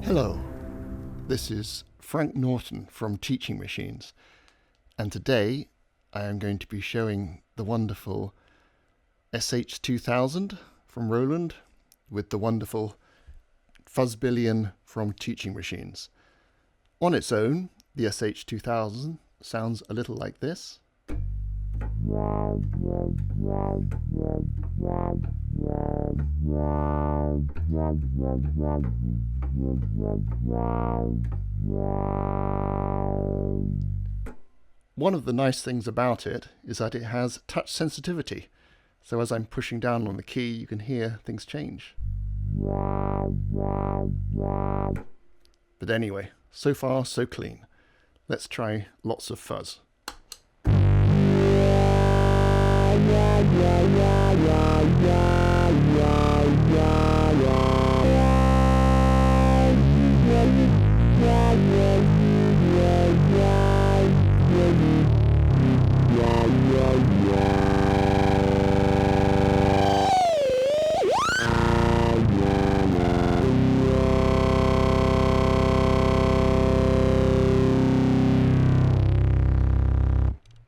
Hello, this is Frank Norton from Teaching Machines, and today I am going to be showing the wonderful SH2000 from Roland with the wonderful FuzzBillion from Teaching Machines. On its own, the SH2000 sounds a little like this. One of the nice things about it is that it has touch sensitivity, so as I'm pushing down on the key you can hear things change. But anyway, so far so clean. Let's try lots of fuzz.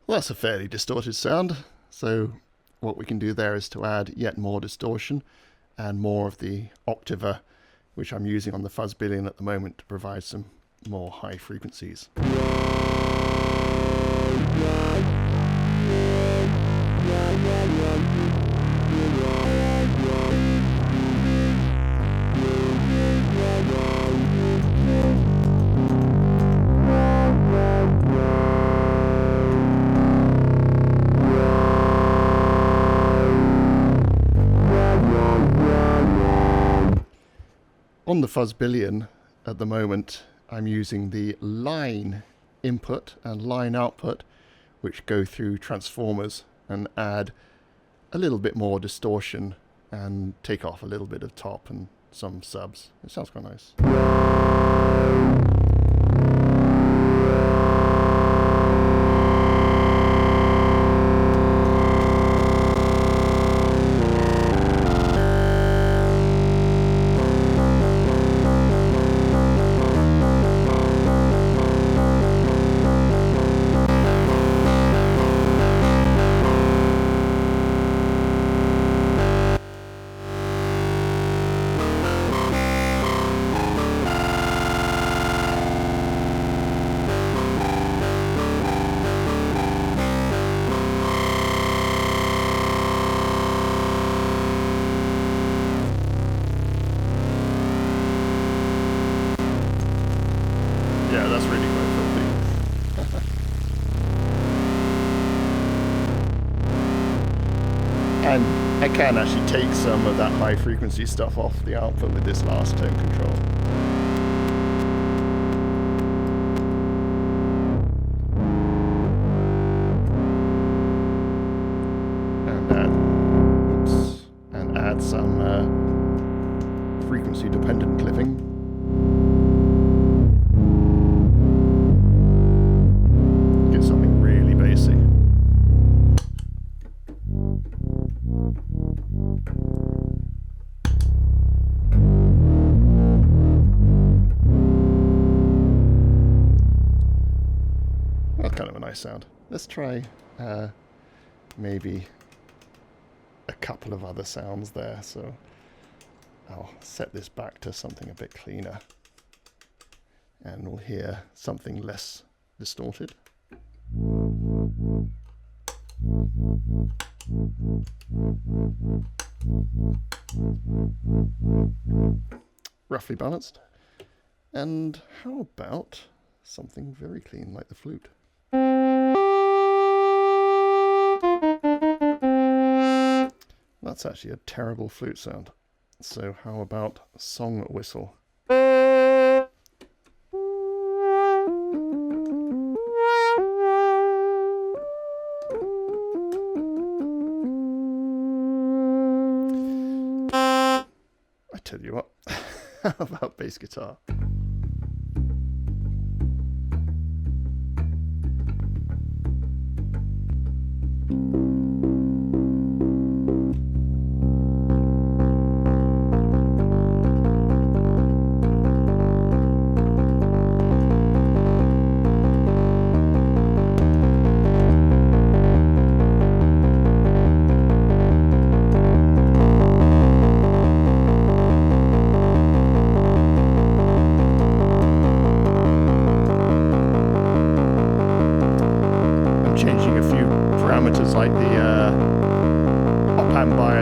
Well, that's a fairly distorted sound, so what we can do there is to add yet more distortion and more of the octaver, which I'm using on the FuzzBillion at the moment to provide some more high frequencies. On the FuzzBillion at the moment, I'm using the line input and line output, which go through transformers and add a little bit more distortion and take off a little bit of top and some subs. It sounds quite nice. Yeah, that's really quite filthy. And I can actually take some of that high frequency stuff off the output with this last tone control. And add some frequency dependent clipping. That's kind of a nice sound. Let's try maybe a couple of other sounds there. So I'll set this back to something a bit cleaner and we'll hear something less distorted. Roughly balanced. And how about something very clean like the flute? That's actually a terrible flute sound. So how about song whistle? I tell you what, how about bass guitar?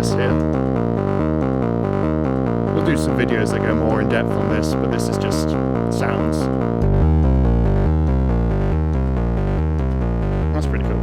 bias here. We'll do some videos that go more in depth on this, but this is just sounds. That's pretty cool.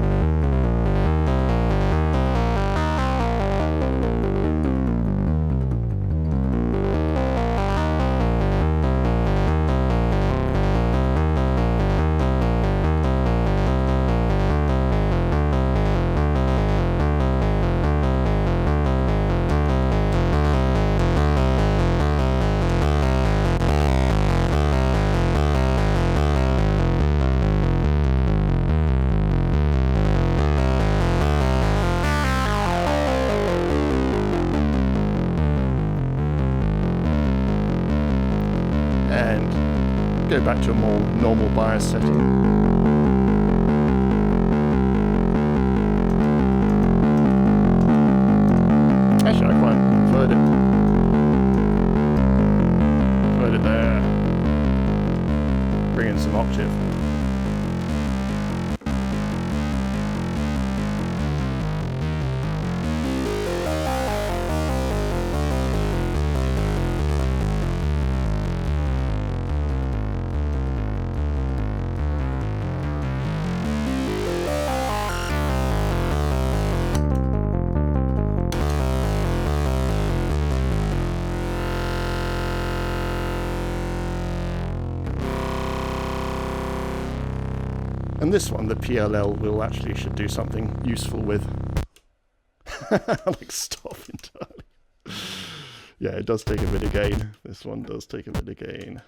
Go back to a more normal bias setting. Actually, I quite preferred it there. Bring in some octave. And this one, the PLL, will actually should do something useful with. Like stop entirely. Yeah, it does take a bit of gain. This one does take a bit of gain.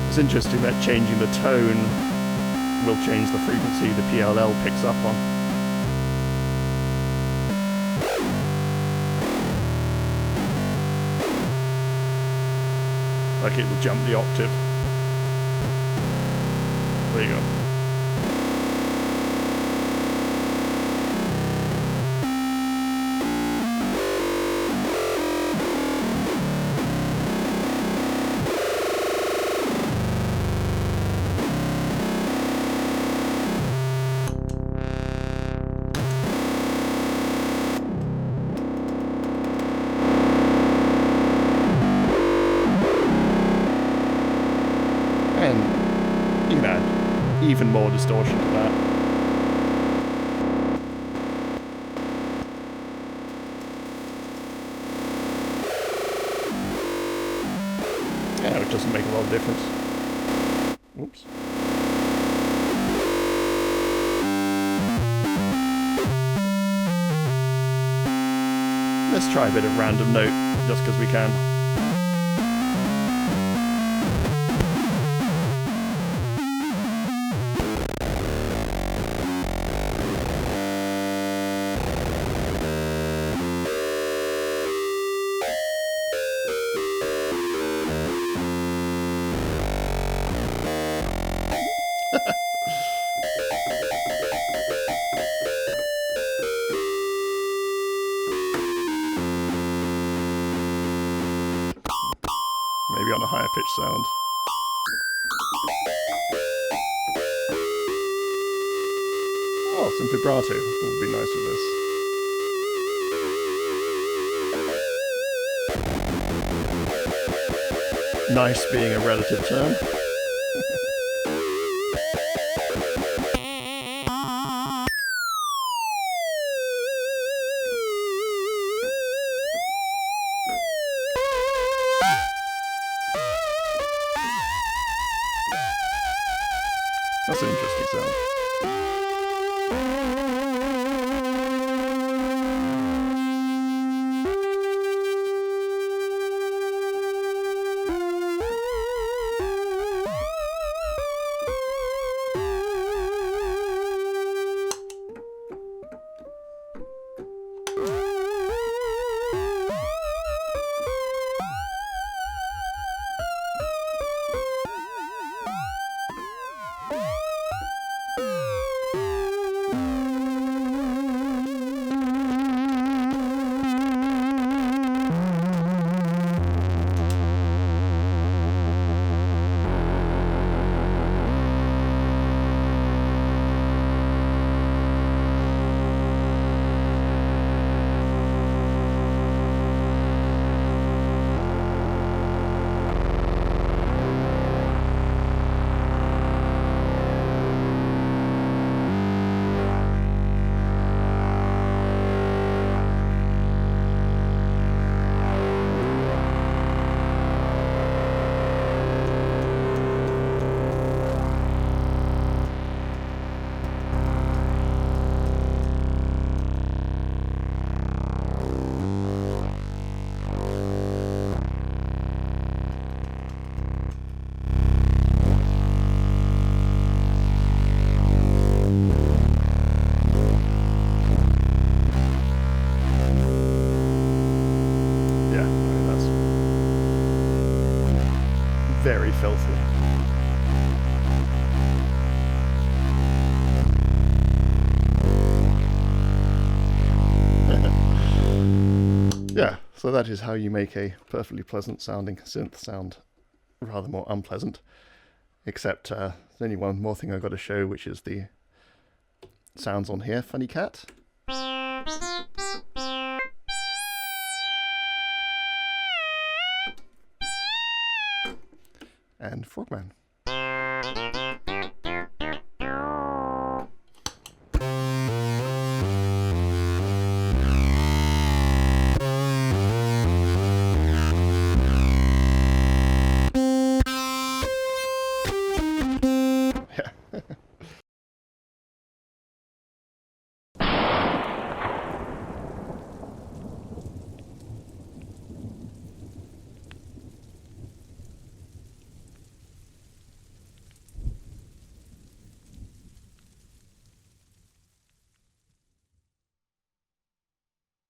It's interesting that changing the tone will change the frequency the PLL picks up on. Like it will jump the octave. There you go. And you can add even more distortion to that. Yeah, it doesn't make a lot of difference. Oops. Let's try a bit of random note just because we can. Maybe on a higher pitch sound. Oh, some vibrato would be nice with this. Nice being a relative term. That's an interesting sound. So that is how you make a perfectly pleasant sounding synth sound rather more unpleasant. Except there's only one more thing I've got to show, which is the sounds on here. Funny cat. And Frogman.